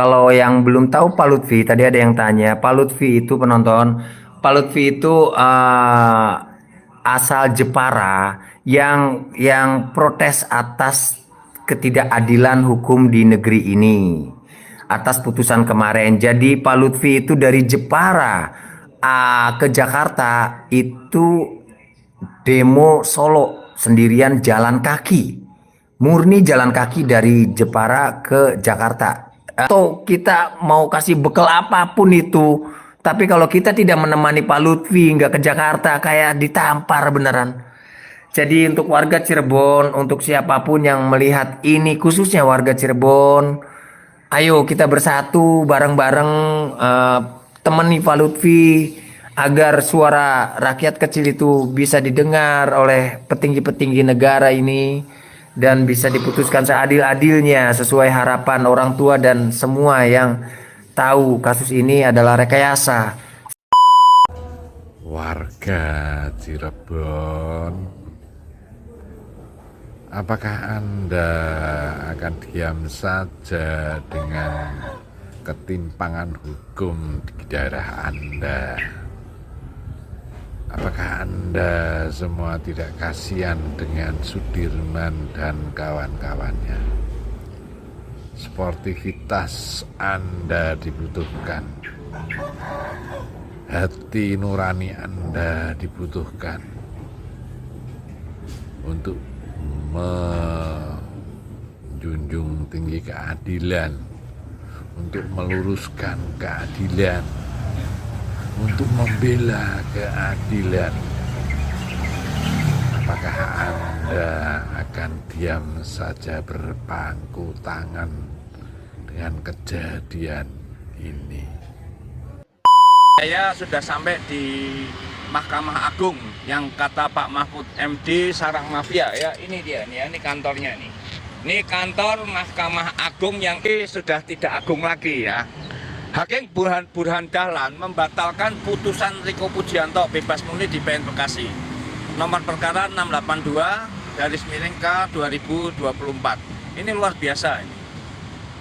Kalau yang belum tahu Pak Lutfi, tadi ada yang tanya, Pak Lutfi itu penonton, Pak Lutfi itu asal Jepara yang protes atas ketidakadilan hukum di negeri ini, atas putusan kemarin. Jadi Pak Lutfi itu dari Jepara ke Jakarta itu demo Solo sendirian jalan kaki. Murni jalan kaki dari Jepara ke Jakarta. Atau kita mau kasih bekal apapun itu. Tapi kalau kita tidak menemani Pak Lutfi nggak ke Jakarta kayak ditampar beneran. Jadi untuk warga Cirebon, untuk siapapun yang melihat ini khususnya warga Cirebon, ayo kita bersatu bareng-bareng temani Pak Lutfi agar suara rakyat kecil itu bisa didengar oleh petinggi-petinggi negara ini dan bisa diputuskan seadil-adilnya sesuai harapan orang tua dan semua yang tahu kasus ini adalah rekayasa. Warga Cirebon, apakah Anda akan diam saja dengan ketimpangan hukum di daerah Anda? Apakah Anda semua tidak kasihan dengan Sudirman dan kawan-kawannya? Sportivitas Anda dibutuhkan. Hati nurani Anda dibutuhkan untuk menjunjung tinggi keadilan, untuk meluruskan keadilan, untuk membela keadilan. Apakah Anda akan diam saja berpangku tangan dengan kejadian ini? Saya sudah sampai di Mahkamah Agung yang kata Pak Mahfud MD sarang mafia ya, ini dia nih, ini kantornya nih. Ini kantor Mahkamah Agung yang ini sudah tidak agung lagi ya. Hakim Burhan Dahlan membatalkan putusan Riko Pujianto bebas murni di PN Bekasi. Nomor perkara 682/K 2024. Ini luar biasa ini.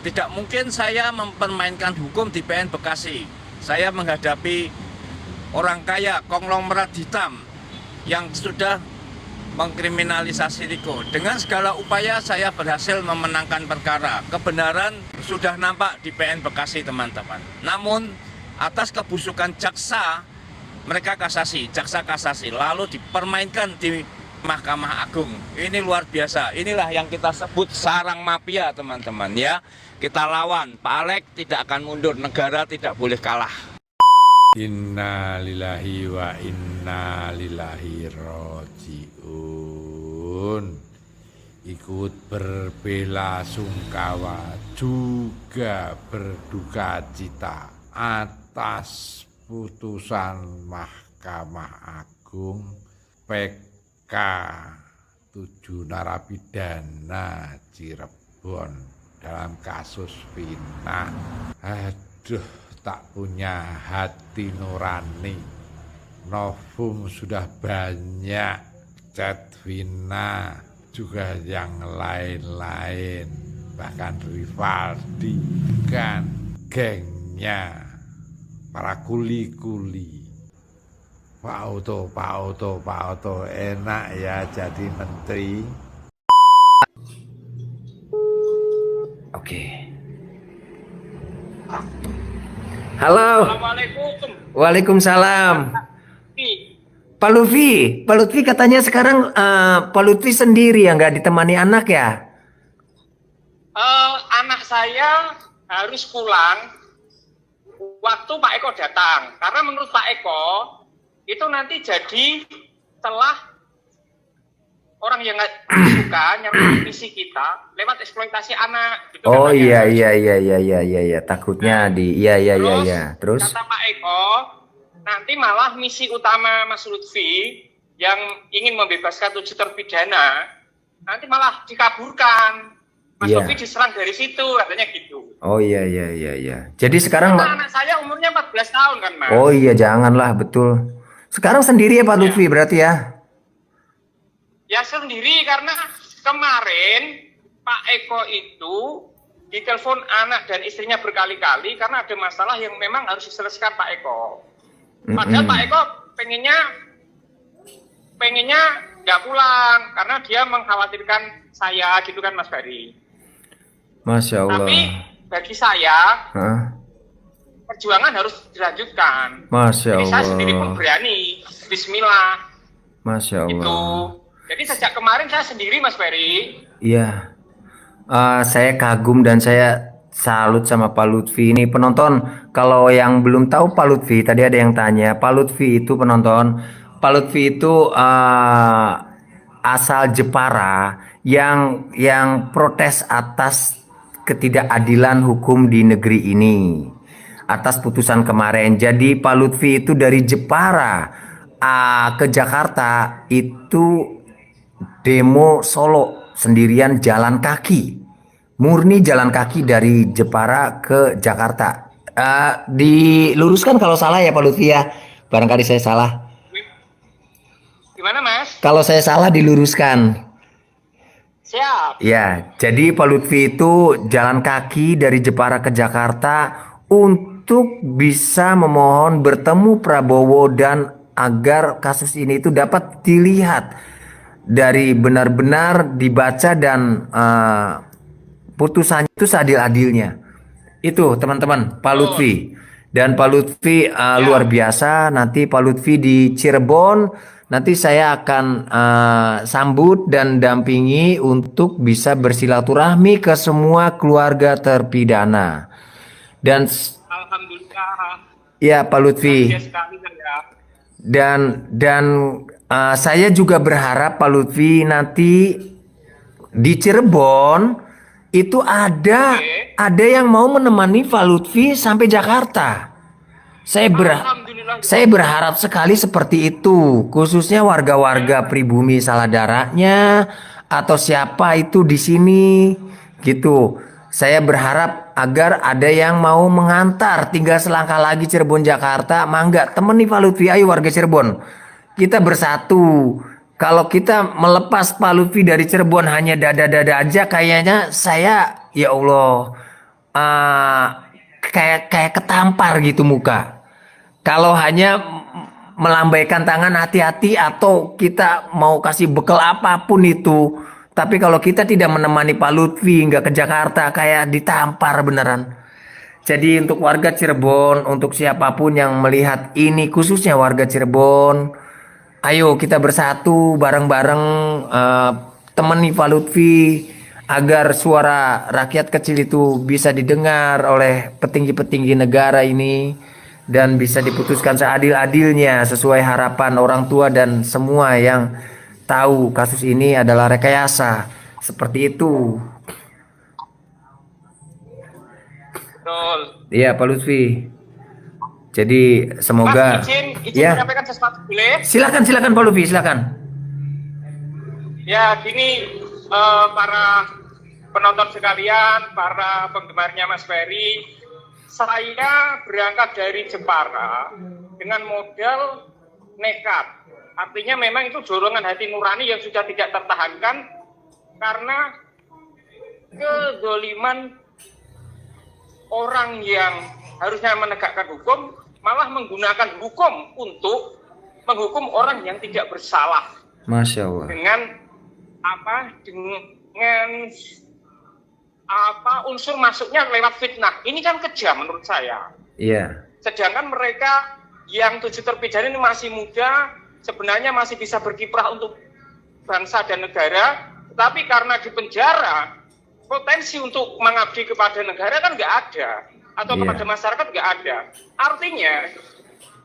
Tidak mungkin saya mempermainkan hukum di PN Bekasi. Saya menghadapi orang kaya konglomerat hitam yang sudah mengkriminalisasi Riko. Dengan segala upaya saya berhasil memenangkan perkara. Kebenaran sudah nampak di PN Bekasi teman-teman. Namun atas kebusukan jaksa, mereka kasasi, jaksa kasasi, lalu dipermainkan di Mahkamah Agung. Ini luar biasa. Inilah yang kita sebut sarang mafia teman-teman ya. Kita lawan, Pak Alek tidak akan mundur, negara tidak boleh kalah. Inna lillahi wa inna ilaihi rajiun. Ikut berbelasungkawa juga berduka cita atas putusan Mahkamah Agung PK 7 narapidana Cirebon dalam kasus Vina. Aduh, tak punya hati nurani. Novum sudah banyak, chat Vina, juga yang lain-lain. Bahkan Rivaldi, kan gengnya, para kuli-kuli. Pak Oto, enak ya jadi menteri. Oke. Halo. Assalamualaikum. Waalaikumsalam. Pak Lutfi katanya sekarang Pak Lutfi sendiri ya nggak ditemani anak ya? Anak saya harus pulang waktu Pak Eko datang. Karena menurut Pak Eko, itu nanti jadi telah orang yang nggak suka nyerang visi kita lewat eksploitasi anak. Gitu Oh katanya. iya, takutnya Terus kata Pak Eko, nanti malah misi utama Mas Lutfi yang ingin membebaskan 7 terpidana nanti malah dikaburkan. Mas Lutfi diserang dari situ, katanya gitu. Oh iya. Jadi sekarang Karena anak saya umurnya 14 tahun kan, Mas. oh iya janganlah betul. Sekarang sendiri ya Pak Lutfi berarti ya? Ya sendiri karena kemarin Pak Eko itu ditelepon anak dan istrinya berkali-kali karena ada masalah yang memang harus diselesaikan Pak Eko. Padahal Pak Eko pengennya nggak pulang karena dia mengkhawatirkan saya gitu kan Mas Bari. Masya Allah. Tapi bagi saya Hah? perjuangan harus dilanjutkan. Masya Jadi saya sendiri pun Allah. berani. Bismillah. Masya Itu. Allah. Jadi sejak kemarin saya sendiri Mas Ferry. Iya. Saya kagum dan saya salut sama Pak Lutfi. Ini penonton, kalau yang belum tahu Pak Lutfi, tadi ada yang tanya, Pak Lutfi itu penonton, Pak Lutfi itu asal Jepara yang protes atas ketidakadilan hukum di negeri ini, atas putusan kemarin. Jadi Pak Lutfi itu dari Jepara ke Jakarta itu demo Solo sendirian jalan kaki, murni jalan kaki dari Jepara ke Jakarta. Diluruskan kalau salah ya Pak Lutfi ya, barangkali saya salah. Gimana Mas? Kalau saya salah diluruskan. Siap. Ya, jadi Pak Lutfi itu jalan kaki dari Jepara ke Jakarta untuk bisa memohon bertemu Prabowo dan agar kasus ini itu dapat dilihat dari benar-benar dibaca dan putusannya itu seadil-adilnya. Itu teman-teman Pak Lutfi. Dan Pak Lutfi luar biasa. Nanti Pak Lutfi di Cirebon, nanti saya akan sambut dan dampingi untuk bisa bersilaturahmi ke semua keluarga terpidana. Dan Alhamdulillah. ya Pak Lutfi. Bahagia sekali saya. Dan saya juga berharap Pak Lutfi nanti di Cirebon itu ada yang mau menemani Pak Lutfi sampai Jakarta. Alhamdulillah. Saya berharap sekali seperti itu, khususnya warga-warga pribumi Saladaranya atau siapa itu di sini gitu. Saya berharap agar ada yang mau mengantar, tinggal selangkah lagi Cirebon Jakarta. Mangga temani Pak Lutfi, ayo warga Cirebon. Kita bersatu. Kalau kita melepas Pak Lutfi dari Cirebon hanya dada-dada aja, kayaknya saya ya Allah kayak ketampar gitu muka. Kalau hanya melambaikan tangan hati-hati atau kita mau kasih bekal apapun itu, tapi kalau kita tidak menemani Pak Lutfi nggak ke Jakarta, kayak ditampar beneran. Jadi untuk warga Cirebon, untuk siapapun yang melihat ini, khususnya warga Cirebon, ayo kita bersatu bareng-bareng, temani Pak Lutfi agar suara rakyat kecil itu bisa didengar oleh petinggi-petinggi negara ini dan bisa diputuskan seadil-adilnya sesuai harapan orang tua dan semua yang tahu kasus ini adalah rekayasa. Seperti itu. Betul. Iya Pak Lutfi. Jadi semoga Mas, izin ya. menyampaikan sesuatu boleh? Silakan Pak Lutfi, silakan. Ya, gini para penonton sekalian, para penggemarnya Mas Ferry, saya berangkat dari Jepara dengan modal nekat. Artinya memang itu dorongan hati nurani yang sudah tidak tertahankan karena kezoliman orang yang harusnya menegakkan hukum malah menggunakan hukum untuk menghukum orang yang tidak bersalah. Masya Allah. Dengan unsur masuknya lewat fitnah. Ini kan kejam menurut saya. Iya. Sedangkan mereka yang 7 terpidana ini masih muda, sebenarnya masih bisa berkiprah untuk bangsa dan negara, tetapi karena di penjara potensi untuk mengabdi kepada negara kan nggak ada, atau kepada masyarakat nggak ada. Artinya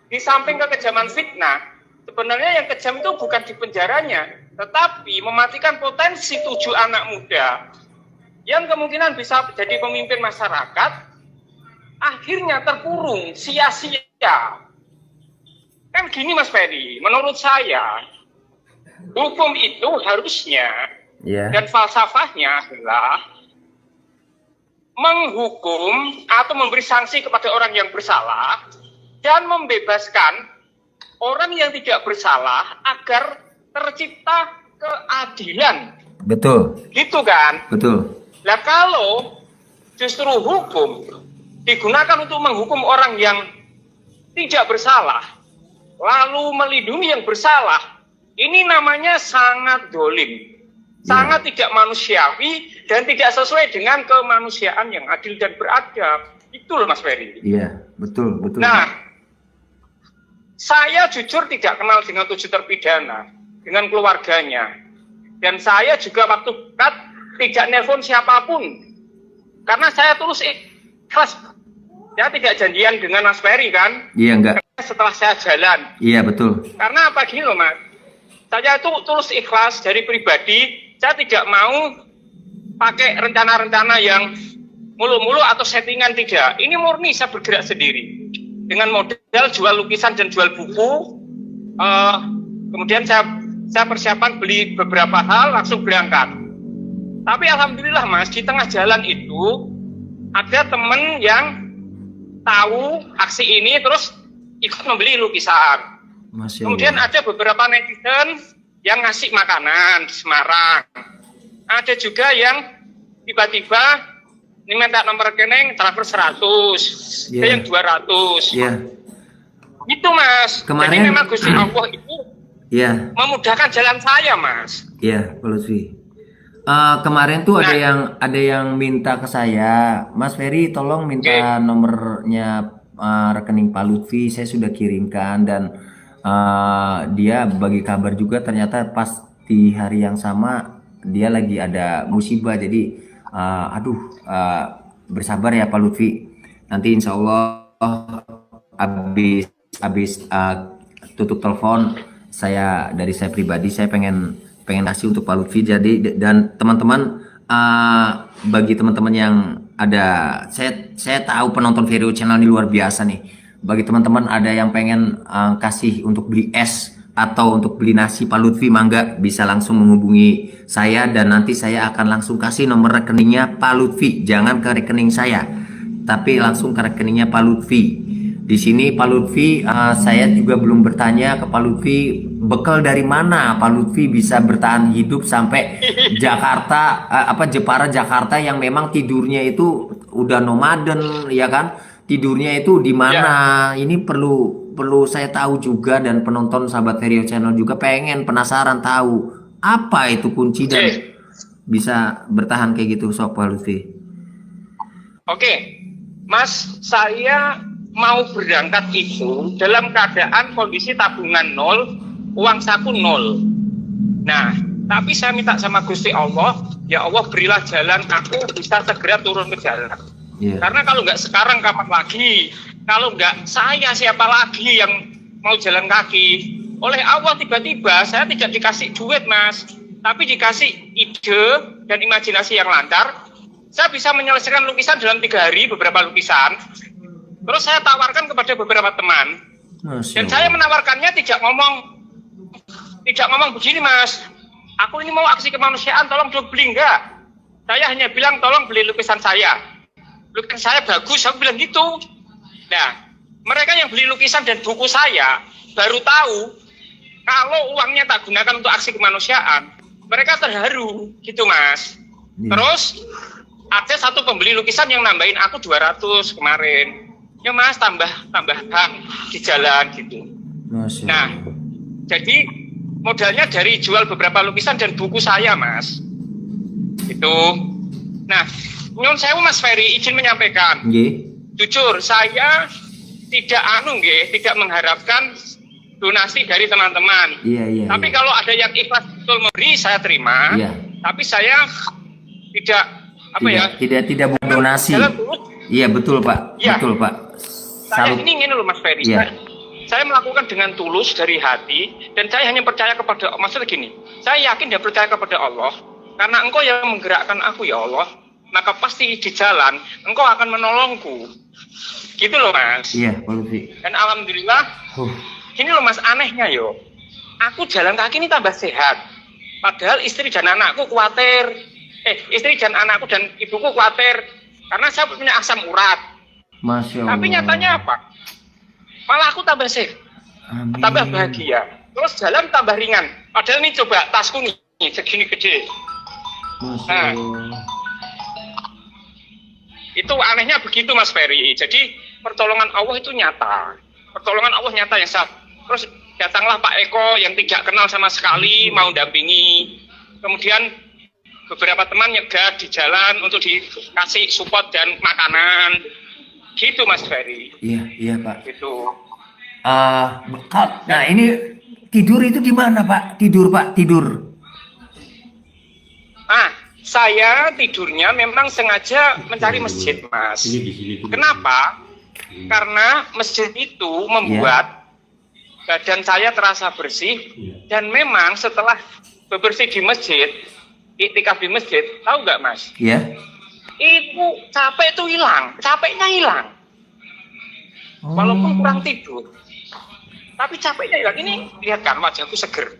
di samping kekejaman fitnah, sebenarnya yang kejam itu bukan di penjaranya, tetapi mematikan potensi 7 anak muda yang kemungkinan bisa jadi pemimpin masyarakat, akhirnya terkurung sia-sia. Kan gini Mas Ferry, menurut saya hukum itu harusnya dan falsafahnya adalah menghukum atau memberi sanksi kepada orang yang bersalah dan membebaskan orang yang tidak bersalah agar tercipta keadilan. Betul. Gitu kan? Betul. Nah kalau Justru hukum digunakan untuk menghukum orang yang tidak bersalah, lalu melindungi yang bersalah. Ini namanya sangat dolim, sangat tidak manusiawi, dan tidak sesuai dengan kemanusiaan yang adil dan beradab. Itu loh Mas Ferry. Iya, betul. Nah, saya jujur tidak kenal dengan 7 terpidana, dengan keluarganya. Dan saya juga waktu dekat tidak nelpon siapapun. Karena saya tulus ikhlas. Saya tidak janjian dengan Mas Ferry kan. Iya, enggak. Setelah saya jalan. Iya, betul. Karena apa gini loh Mas. Saya itu tulus ikhlas dari pribadi. Saya tidak mau pakai rencana-rencana yang mulu-mulu atau settingan, tidak. Ini murni saya bergerak sendiri. Dengan modal jual lukisan dan jual buku. Kemudian saya persiapan beli beberapa hal, langsung berangkat. Tapi alhamdulillah Mas, di tengah jalan itu ada temen yang tahu aksi ini terus ikut membeli lukisan. Masya Allah. Kemudian ada beberapa netizen yang ngasih makanan di Semarang. Ada juga yang tiba-tiba ini minta nomor rekening transfer 100, ada yang 200. Iya. Itu Mas. Kemarin, jadi memang Gusti Allah itu iya. memudahkan jalan saya Mas. Iya, Pak Lutfi. Kemarin tuh ada yang minta ke saya, Mas Ferry tolong minta nomornya rekening Pak Lutfi, saya sudah kirimkan, dan dia bagi kabar juga ternyata pas di hari yang sama dia lagi ada musibah, jadi bersabar ya Pak Lutfi, nanti insya Allah habis tutup telepon dari saya pribadi saya pengen kasih untuk Pak Lutfi. Jadi dan teman-teman, bagi teman-teman yang ada, saya tahu penonton Verio Channel ini luar biasa nih. Bagi teman-teman ada yang pengen kasih untuk beli es atau untuk beli nasi Pak Lutfi, mangga bisa langsung menghubungi saya dan nanti saya akan langsung kasih nomor rekeningnya Pak Lutfi. Jangan ke rekening saya, tapi langsung ke rekeningnya Pak Lutfi. Di sini Pak Lutfi, saya juga belum bertanya ke Pak Lutfi, bekal dari mana Pak Lutfi bisa bertahan hidup sampai Jakarta, Jepara Jakarta, yang memang tidurnya itu udah nomaden, ya kan? Tidurnya itu di mana? Ini perlu saya tahu juga, dan penonton sahabat Verio Channel juga penasaran tahu apa itu kunci dan bisa bertahan kayak gitu, sok Pak Lutfi. Oke, Mas, saya mau berangkat itu dalam keadaan kondisi tabungan 0, uang saku 0. Nah, tapi saya minta sama Gusti Allah, ya Allah berilah jalan aku bisa segera turun ke jalan. Yeah. Karena kalau nggak sekarang kapan lagi? Kalau nggak saya siapa lagi yang mau jalan kaki? Oleh Allah tiba-tiba saya tidak dikasih duit Mas, tapi dikasih ide dan imajinasi yang lancar. Saya bisa menyelesaikan lukisan dalam 3 hari, beberapa lukisan. Terus saya tawarkan kepada beberapa teman. Dan saya menawarkannya tidak ngomong begini Mas, aku ini mau aksi kemanusiaan, tolong beli, enggak. Saya hanya bilang tolong beli lukisan saya. Lukisan saya bagus, aku bilang gitu. Nah, mereka yang beli lukisan dan buku saya baru tahu kalau uangnya tak gunakan untuk aksi kemanusiaan. Mereka terharu gitu Mas. Terus ada satu pembeli lukisan yang nambahin aku 200 kemarin. Ya Mas, tambah di jalan gitu. Masya. Nah, jadi modalnya dari jual beberapa lukisan dan buku saya Mas. Itu. Nah, nyun sewu Mas Ferry, izin menyampaikan. Jujur, saya tidak mengharapkan donasi dari teman-teman. Iya. Tapi kalau ada yang ikhlas betul memberi, saya terima. Iya. Tapi saya tidak buat donasi. Iya betul Pak. Ya. Betul Pak. Saya ini loh Mas Ferry. Iya. Saya melakukan dengan tulus dari hati, dan saya hanya percaya kepada, maksudnya gini, saya yakin dan percaya kepada Allah, karena Engkau yang menggerakkan aku ya Allah, maka pasti di jalan Engkau akan menolongku. Gitu loh Mas. Iya, Pak Lutfi. Dan alhamdulillah, ini loh Mas, anehnya yo, aku jalan kaki ini tambah sehat. Padahal istri dan anakku khawatir. Istri dan anakku dan ibuku khawatir karena saya punya asam urat. Masya Allah. Tapi nyatanya apa? Malah aku tambah sehat, tambah bahagia. Terus jalan tambah ringan. Padahal ini coba tasku nih segini gede. Masya Allah. Itu anehnya begitu Mas Ferry. Jadi pertolongan Allah itu nyata. Pertolongan Allah nyata yang sah. Terus datanglah Pak Eko yang tidak kenal sama sekali mau dampingi. Kemudian beberapa teman nyegah di jalan untuk dikasih support dan makanan. Gitu Mas Ferry. Iya Pak. Gitu. Nah ini tidur itu di mana Pak? Tidur. Saya tidurnya memang sengaja mencari masjid, Mas. Kenapa? Karena masjid itu membuat badan saya terasa bersih, dan memang setelah bebersih di masjid, iktikaf di masjid, tahu nggak Mas? Iya. Itu capek itu hilang, capeknya hilang. Walaupun kurang tidur, tapi capeknya hilang. Ini lihat kan wajahku seger.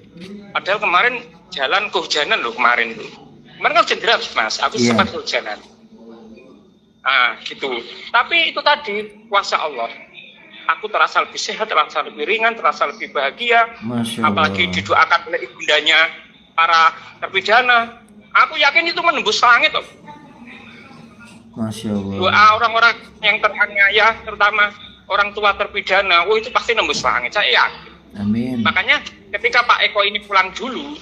Padahal kemarin jalan kehujanan loh kemarin tuh. Kemarin kan hujan deras Mas, aku sempat kehujanan. Gitu. Tapi itu tadi kuasa Allah. Aku terasa lebih sehat, terasa lebih ringan, terasa lebih bahagia. Apalagi didoakan oleh ibundanya para terpidana. Aku yakin itu menembus langit loh. Masya Allah. Doa orang-orang yang teraniaya, terutama orang tua terpidana, itu pasti nembus langit. Saya yakin. Amin. Makanya ketika Pak Eko ini pulang dulu,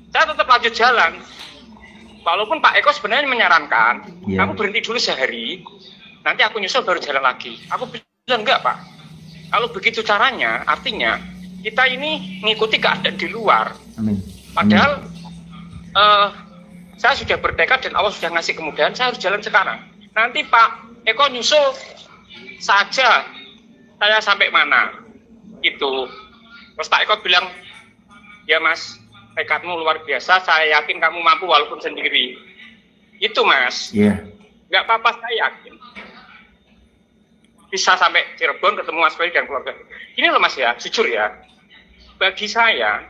saya tetap lanjut jalan. Walaupun Pak Eko sebenarnya menyarankan, kamu berhenti dulu sehari, nanti aku nyusul baru jalan lagi. Aku bilang enggak Pak. Kalau begitu caranya, artinya kita ini ngikuti keadaan di luar. Amin. Padahal saya sudah bertekad dan Allah sudah ngasih kemudahan, saya harus jalan sekarang. Nanti Pak Eko nyusul saja saya sampai mana. Gitu. Terus Pak Eko bilang, ya Mas, tekadmu luar biasa, saya yakin kamu mampu walaupun sendiri. Itu Mas. Nggak apa-apa, saya yakin. Bisa sampai Cirebon ketemu Mas Ferry dan keluarga. Ini loh Mas ya, jujur ya. Bagi saya,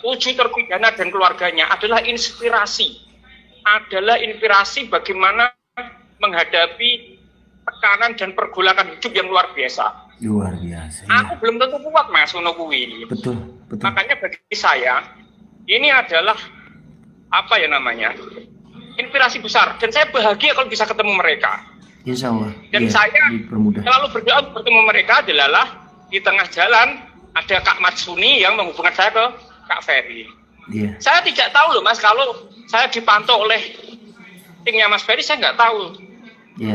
Uju terpidana dan keluarganya adalah inspirasi. Adalah inspirasi bagaimana menghadapi tekanan dan pergolakan hidup yang luar biasa. Luar biasa. Aku belum tentu kuat Mas ono kuwi. Betul. Makanya bagi saya ini adalah apa ya namanya? Inspirasi besar, dan saya bahagia kalau bisa ketemu mereka. Insya Allah. Dan saya selalu berdoa bertemu mereka adalah di tengah jalan ada Kak Matsuni yang menghubungkan saya ke Kak Ferry. Saya tidak tahu loh Mas, kalau saya dipantau oleh timnya Mas Ferry, saya nggak tahu.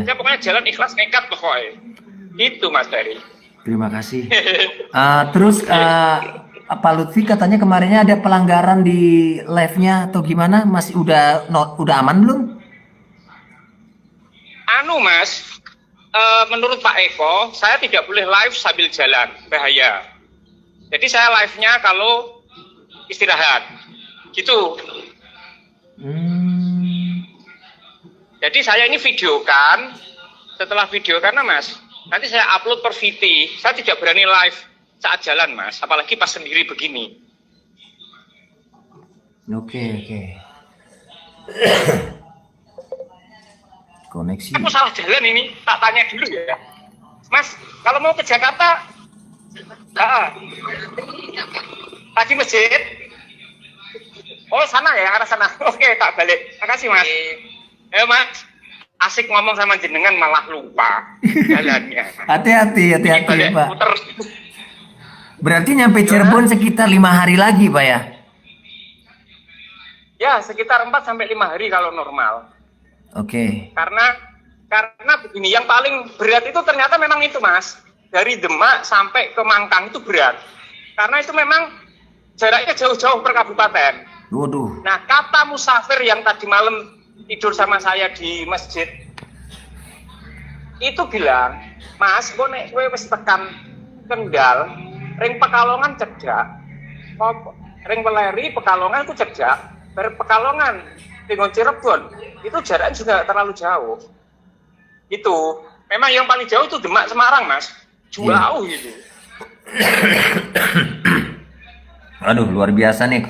Saya pokoknya jalan ikhlas nekat pokoknya. Itu Mas Ferry. Terima kasih. Terus Pak Lutfi katanya kemarinnya ada pelanggaran di live-nya atau gimana? Masih udah aman belum? Mas, menurut Pak Eko, saya tidak boleh live sambil jalan, bahaya. Jadi saya live-nya kalau istirahat, gitu. Jadi saya ini videokan, setelah video karena Mas, nanti saya upload per VT. Saya tidak berani live saat jalan Mas, apalagi pas sendiri begini. Oke. Koneksi. Aku salah jalan ini, tak tanya dulu ya. Mas, kalau mau ke Jakarta, tadi masjid. Oh sana ya, arah sana. Oke, tak balik. Makasih Mas. Mas, asik ngomong sama jenengan malah lupa jalannya. Hati-hati Pak. Puter. Berarti nyampe Cirebon sekitar 5 hari lagi Pak ya? Ya, sekitar 4 sampai 5 hari kalau normal. Oke. Karena begini, yang paling berat itu ternyata memang itu Mas. Dari Demak sampai ke Mangkang itu berat. Karena itu memang jaraknya jauh-jauh per kabupaten. Waduh. Nah, kata musafir yang tadi malam tidur sama saya di masjid itu bilang, Mas, kok nek kowe wis tekan Kendal, ring Pekalongan cedak. Ring Weleri Pekalongan itu cedak. Bar Pekalongan dengan Cirebon itu jaraknya juga terlalu jauh. Itu memang yang paling jauh itu Demak Semarang Mas, jauh gitu. Aduh luar biasa nih.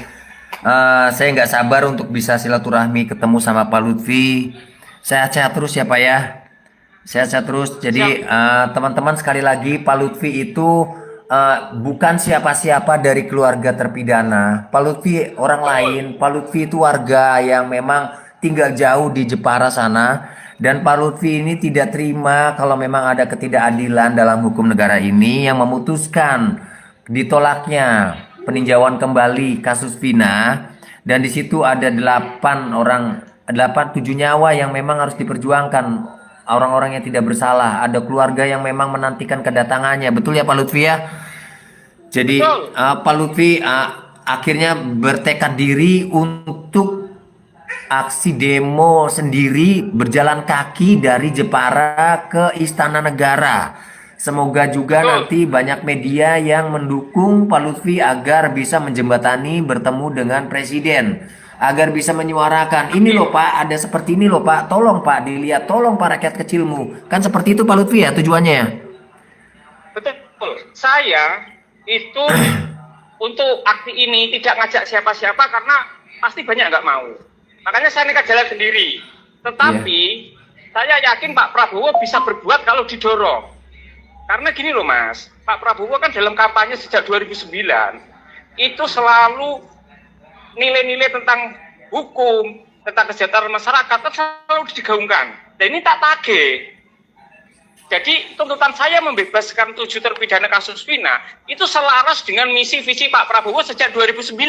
Saya nggak sabar untuk bisa silaturahmi ketemu sama Pak Lutfi. Sehat-sehat terus ya Pak ya. Sehat-sehat terus. Jadi teman-teman sekali lagi, Pak Lutfi itu bukan siapa-siapa dari keluarga terpidana. Pak Lutfi orang lain. Pak Lutfi itu warga yang memang tinggal jauh di Jepara sana, Dan Pak Lutfi ini tidak terima kalau memang ada ketidakadilan dalam hukum negara ini yang memutuskan ditolaknya peninjauan kembali kasus Vina, dan di situ ada 7 nyawa yang memang harus diperjuangkan, orang-orang yang tidak bersalah, ada keluarga yang memang menantikan kedatangannya. Betul ya Pak Lutfi ya? Jadi Betul. Pak Lutfi akhirnya bertekad diri untuk aksi demo sendiri, berjalan kaki dari Jepara ke Istana Negara. Semoga juga nanti banyak media yang mendukung Pak Lutfi agar bisa menjembatani bertemu dengan Presiden, agar bisa menyuarakan, ini loh Pak, ada seperti ini loh Pak, tolong Pak dilihat, tolong Pak rakyat kecilmu. Kan seperti itu Pak Lutfi ya tujuannya ya? Betul. Saya itu untuk aksi ini tidak ngajak siapa-siapa karena pasti banyak nggak mau. Makanya saya nekat jalan sendiri. Tetapi saya yakin Pak Prabowo bisa berbuat kalau didorong. Karena gini loh Mas, Pak Prabowo kan dalam kampanye sejak 2009 itu selalu nilai-nilai tentang hukum, tentang kesejahteraan masyarakat kan selalu digaungkan. Dan ini tak tagih. Jadi tuntutan saya membebaskan 7 terpidana kasus Vina itu selaras dengan misi visi Pak Prabowo sejak 2009.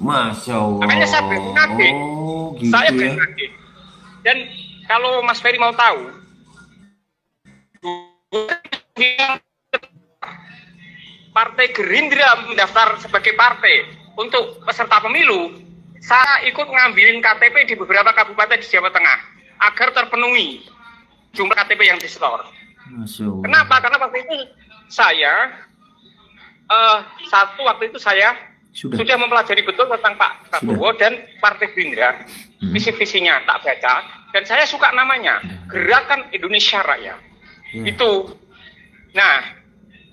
Masya Allah. Makanya saya berani nagih. Oh, gitu Saya ya. berani nagih. Dan kalau Mas Ferry mau tahu, Partai Gerindra mendaftar sebagai partai untuk peserta pemilu, saya ikut ngambilin KTP di beberapa kabupaten di Jawa Tengah agar terpenuhi jumlah KTP yang disetor. Masya Allah. Kenapa? Karena waktu itu saya waktu itu saya sudah mempelajari betul tentang Pak Prabowo dan Partai Gerindra, visi-visinya tak baca, dan saya suka namanya Gerakan Indonesia Raya. Itu. Nah,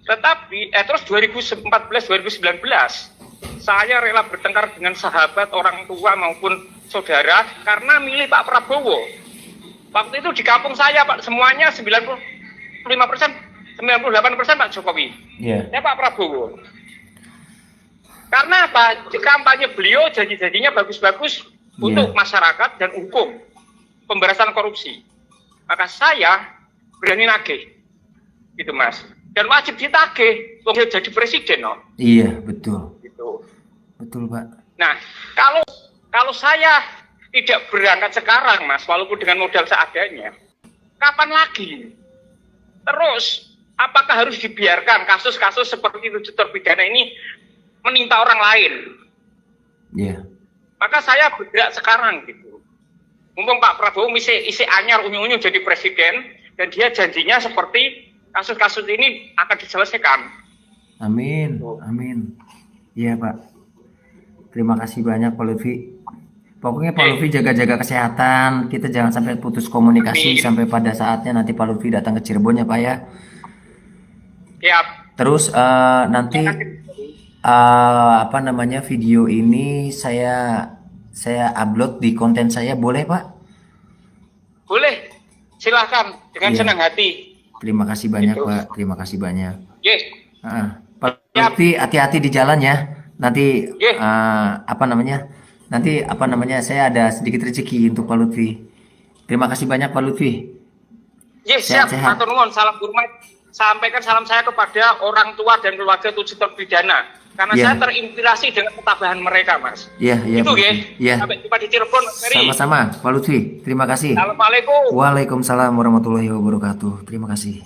tetapi terus 2014-2019 saya rela bertengkar dengan sahabat, orang tua maupun saudara karena milih Pak Prabowo. Waktu itu di kampung saya Pak semuanya 95%, 98% Pak Jokowi. Ya Pak Prabowo. Karena apa? Di kampanye beliau janji-janjinya bagus-bagus untuk masyarakat dan hukum, pemberantasan korupsi. Maka saya berani nagih, gitu Mas. Dan wajib ditagih, untuk jadi presiden, no? Iya, betul. Gitu. Betul, Pak. Nah, kalau saya tidak berangkat sekarang, Mas, walaupun dengan modal seadanya, kapan lagi? Terus, apakah harus dibiarkan kasus-kasus seperti itu terpidana ini menimpa orang lain? Iya. Maka saya bergerak sekarang gitu. Mumpung Pak Prabowo isi anyar unyu-unyu jadi presiden dan dia janjinya seperti kasus-kasus ini akan diselesaikan. Amin. Amin. Iya, Pak. Terima kasih banyak Pak Lutfi. Pokoknya Pak Lutfi jaga-jaga kesehatan. Kita jangan sampai putus komunikasi sampai pada saatnya nanti Pak Lutfi datang ke Cirebon ya, Pak ya. Siap. Terus nanti video ini saya upload di konten saya, boleh Pak? Boleh. Silahkan dengan senang hati. Terima kasih banyak Pak. Terima kasih banyak. Yes. Pak Lutfi hati-hati di jalan ya. Nanti saya ada sedikit rezeki untuk Pak Lutfi. Terima kasih banyak Pak Lutfi. Yes, siap. Sehat. Matur nuwun, salam hormat. Sampaikan salam saya kepada orang tua dan keluarga 7 terpidana. Karena saya terinspirasi dengan ketabahan mereka, Mas. Iya, Itu Pak ya. Lutfi. Iya. Sampai jumpa di Cirebon, Mas Ferry. Sama-sama Pak Lutfi. Terima kasih. Assalamualaikum. Waalaikumsalam warahmatullahi wabarakatuh. Terima kasih.